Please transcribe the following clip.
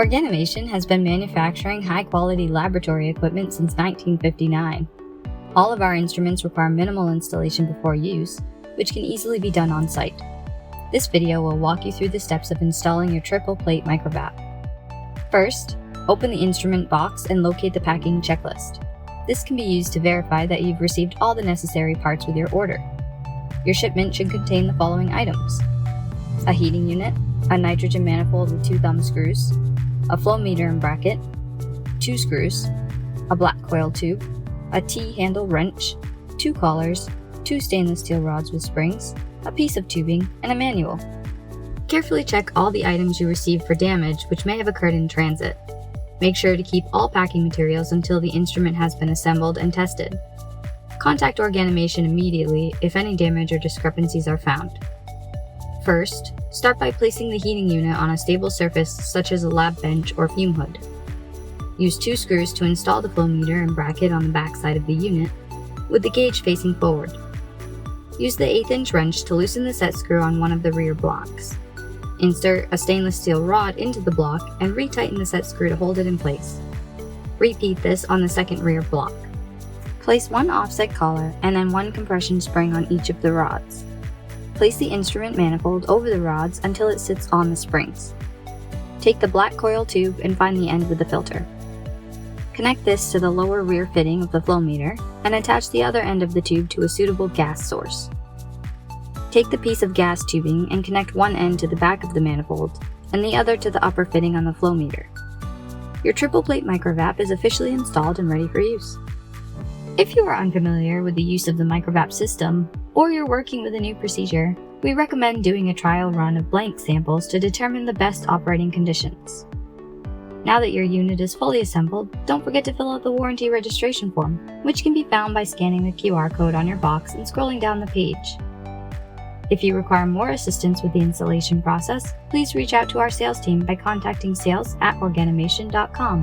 Organomation has been manufacturing high-quality laboratory equipment since 1959. All of our instruments require minimal installation before use, which can easily be done on site. This video will walk you through the steps of installing your triple plate MICROVAP. First, open the instrument box and locate the packing checklist. This can be used to verify that you've received all the necessary parts with your order. Your shipment should contain the following items: a heating unit, a nitrogen manifold with 2 thumb screws, a flowmeter and bracket, 2 screws, a black coil tube, a T-handle wrench, 2 collars, 2 stainless steel rods with springs, a piece of tubing, and a manual. Carefully check all the items you receive for damage which may have occurred in transit. Make sure to keep all packing materials until the instrument has been assembled and tested. Contact Organomation immediately if any damage or discrepancies are found. First, start by placing the heating unit on a stable surface such as a lab bench or fume hood. Use 2 screws to install the flowmeter and bracket on the back side of the unit, with the gauge facing forward. Use the 1/8" wrench to loosen the set screw on one of the rear blocks. Insert a stainless steel rod into the block and retighten the set screw to hold it in place. Repeat this on the second rear block. Place 1 offset collar and then 1 compression spring on each of the rods. Place the instrument manifold over the rods until it sits on the springs. Take the black coil tube and find the end with the filter. Connect this to the lower rear fitting of the flowmeter and attach the other end of the tube to a suitable gas source. Take the piece of gas tubing and connect one end to the back of the manifold and the other to the upper fitting on the flowmeter. Your triple plate MICROVAP is officially installed and ready for use. If you are unfamiliar with the use of the MICROVAP system, or you're working with a new procedure, we recommend doing a trial run of blank samples to determine the best operating conditions. Now that your unit is fully assembled, don't forget to fill out the warranty registration form, which can be found by scanning the QR code on your box and scrolling down the page. If you require more assistance with the installation process, please reach out to our sales team by contacting sales@organomation.com.